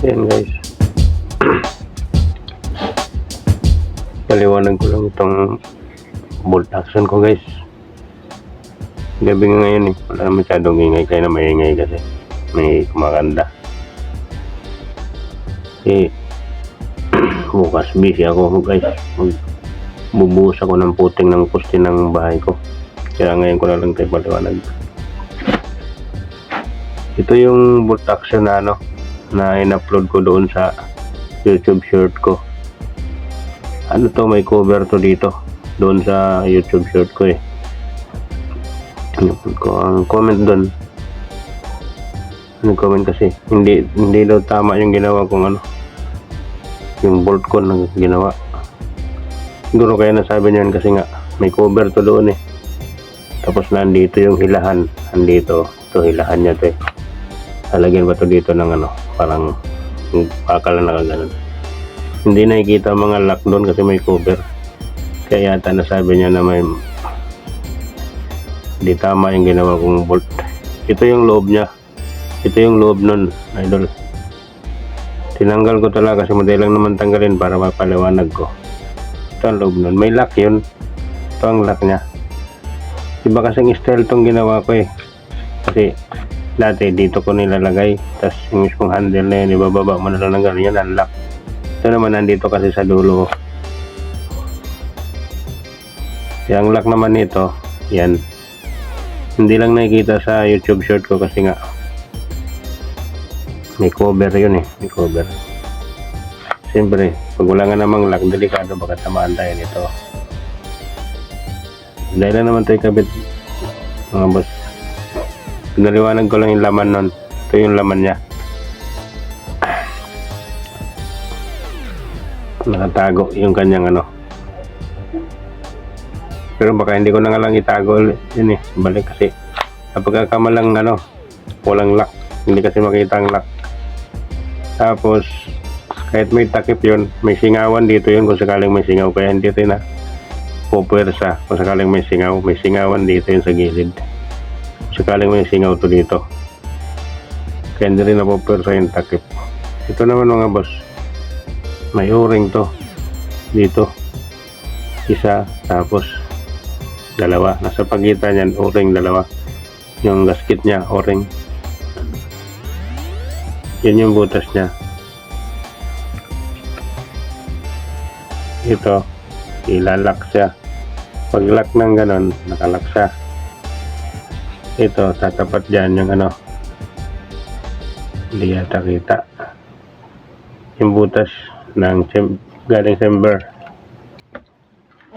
Ayan guys, paliwanag ko lang itong bolt action ko guys. Gabi nga ngayon wala masyadong ingay, kaya na maingay kasi may kumakanda. Bukas busy ako guys, bubuhos ako ng puting ng poste ng bahay ko, kaya ngayon ko na lang tayo paliwanag. Ito yung bolt action na na in-upload ko doon sa YouTube short ko. May cover to dito doon sa YouTube short ko ko ang comment doon. Nag-comment kasi hindi daw tama yung ginawa kong yung bolt ko na ginawa. Siguro kaya nasabi niyan kasi nga may cover to doon tapos nandito yung hilahan, nandito to hilahan niya to Lalagyan ba to dito ng parang bakal na nakaganon. Hindi nakikita mga lock doon kasi may cover, kaya yata nasabi niya na may di tama yung ginawa kong bolt. Ito yung loob niya, ito yung loob nun idol. Tinanggal ko talaga kasi madali lang naman tanggalin para mapaliwanag ko. Ito ang loob nun, may lock yun. Ito ang lock niya. Iba kasing style tong ginawa ko kasi dati dito ko nilalagay, tapos yung mismong handle na yun ibababa mo na lang ng ganyan, unlock. Ito naman nandito kasi sa dulo. Yung lock naman nito, yan, hindi lang nakikita sa YouTube short ko kasi nga may cover yun may cover. Siyempre pag wala nga namang lock, delikado, baka tamaan tayo nito. Dahil na naman tayo kabit mga boss. Pinaliwanag ko lang yung laman nun. Ito yung laman niya. Nakatago yung kanyang pero baka hindi ko na nga lang itago yun balik kasi kapag kamalang walang lock, hindi kasi makita ang lock. Tapos kahit may takip yun, may singawan dito yun kung sakaling may singaw, kaya hindi tayo na pupersa kung sakaling may singawan dito yun sa gilid. Sakaling may singaw to dito, kaya hindi rin napupersa yung takip. Ito naman mga boss, may o-ring to dito, isa, tapos dalawa, nasa pagitan yan, o-ring dalawa. Yung gasket nya o-ring, yun yung butas nya. Ito ilalak siya, pag lock ng ganon, nakalock siya. Ito tatapat dyan yung hindi yata kita yung butas ng galing chamber.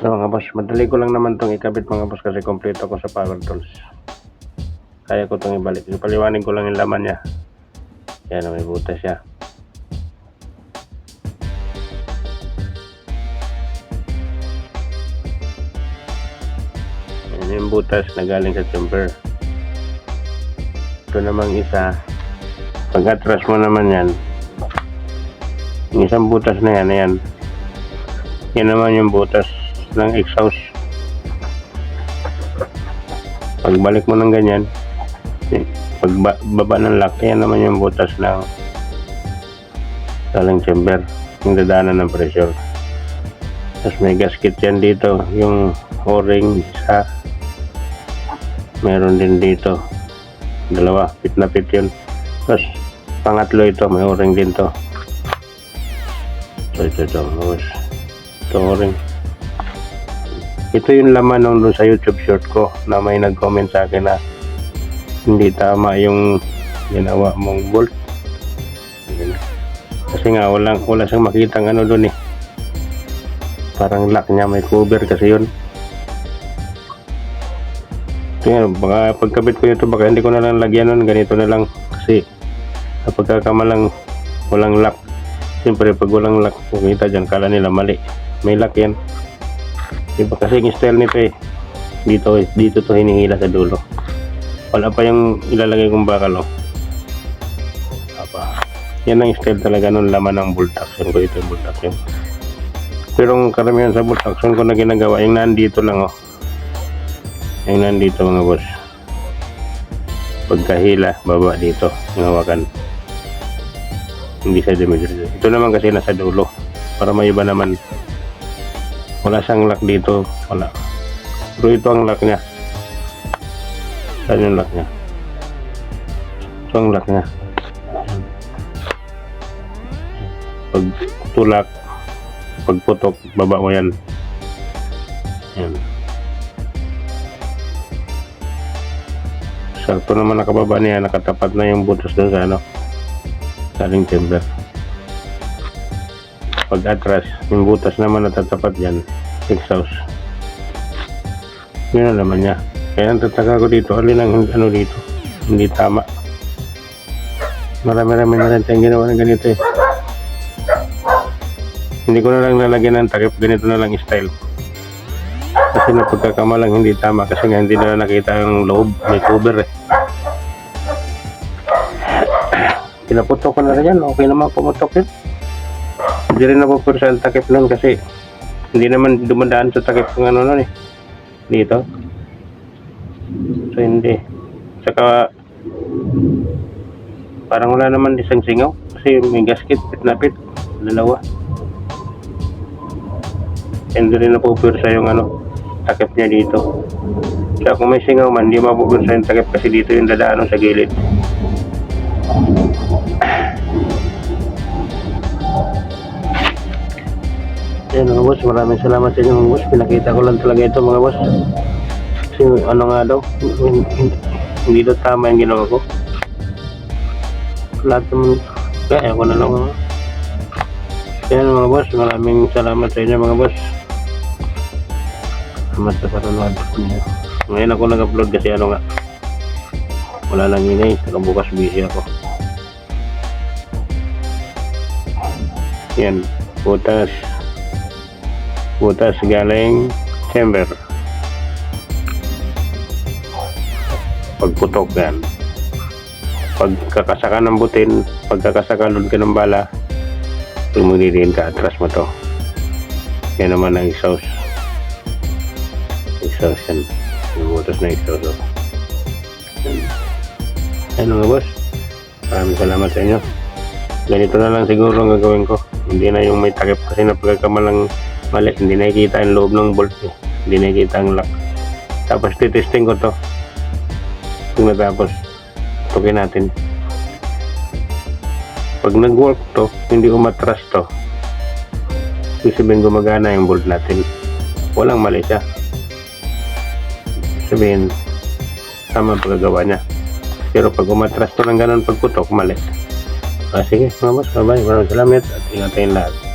So mga boss, madali ko lang naman itong ikabit mga boss kasi kompleto ko sa power tools. Kaya ko itong ibalik. Ipaliwanin ko lang yung laman niya. Yan, may butas siya. Yan yung butas na galing sa chamber. Ito namang isa, pag atras mo naman yan, yung isang butas na yan naman yung butas ng exhaust. Pagbalik mo ng ganyan, pagbaba ng lock, yan naman yung butas ng galing chamber, yung dadaanan ng pressure. Tapos may gasket yan dito, yung o-ring isa, meron din dito dalawa, pit na pit yun. Tapos pangatlo ito, may o-ring din to. So ito o-ring. Ito yung laman nung doon sa YouTube short ko na may nag-comment sa akin na hindi tama yung ginawa mong bolt kasi nga wala siyang makitang doon parang lock niya, may cover kasi yun. Tingnan, baka pagkabit ko ito, baka hindi ko na lang lagyan nun, ganito na lang kasi kapag kamalang walang lock, siyempre pag walang lock, makita dyan, kala nila mali, may lock yan. Iba kasi yung style nito dito to hinihila sa dulo, wala pa yung ilalagay kong bakal yan ang style talaga nung laman ng bolt action ko. Ito yung bolt action, pero ang karamihan sa bolt action ko na ginagawa yung nandito lang yung nandito mga boss. Pagkahila, baba dito, yung hawakan. hindi siya dumidiretso. Ito naman kasi nasa dulo para may iba naman. Wala siyang lock dito, wala. Pero ito ang lock niya. Saan yung lock niya? Ito ang lock niya. Pag tulak, pag putok, baba mo yan. Yan. Sakto naman nakababa niya, nakatapat na yung butas doon sa ano, sa aling chamber. Pag atras, yung butas naman natatapat yan, exhaust. Yun na naman niya. Kaya tataka ko dito, alin ang ano dito, hindi tama. Marami-rami na rin tayong ginawa ng ganito eh. Hindi ko na lang lalagyan ng takip, ganito na lang style. Kasi napagkakamalang hindi tama kasi nga hindi na nakita yung loob, may cover eh. Pinaputok ko na rin yan, okay naman pumutok yun. Hindi rin napupursa ang takip nun kasi hindi naman dumadaan sa takip ng ano nun eh. Dito. So hindi. Saka parang wala naman isang singaw kasi may gasket, pit na pit. Dalawa. Hindi rin napupursa yung ano, takip niya dito. Kaya kung may singaw man, hindi mapupursa yung takip kasi dito yung dadaan sa gilid. Ayan mga boss, maraming salamat sa inyo mga boss. Pinakita ko lang talaga ito mga boss. Kasi ano nga daw, hindi daw tama yung ginawa ko. Lahat naman, kaya ako na lang mga. Ayan mga boss, maraming salamat sa inyo mga boss. Salamat sa panonood niyo. Ngayon ako nag-upload kasi ano nga, wala lang yun eh, saka bukas busy ako. Yan, butas galing chamber. Pagputok yan, pagkakasaka ng butin, pagkakasakalod ka ng bala, tumuliriin ka, atras mo to. Yan naman ang exhaust yan, yung butas na exhaust. Yan mga boss, maraming salamat sa inyo. Ganito na lang siguro ang gagawin ko, hindi na yung may takip kasi napagkakamalang mali, hindi nakikita yung loob ng bolt eh. Hindi nakikita ang lock. Tapos titesting ko to. Kung natapos, tukin natin. Pag nag-work to, hindi umatras to, ibig sabihin gumagana yung bolt natin. Walang mali siya. Sabihin, tama ang pagkagawa niya. Pero pag umatras to ng ganun pagputok, mali. Sige, mga boss, bye-bye. Maraming salamat at ingat tayong lahat.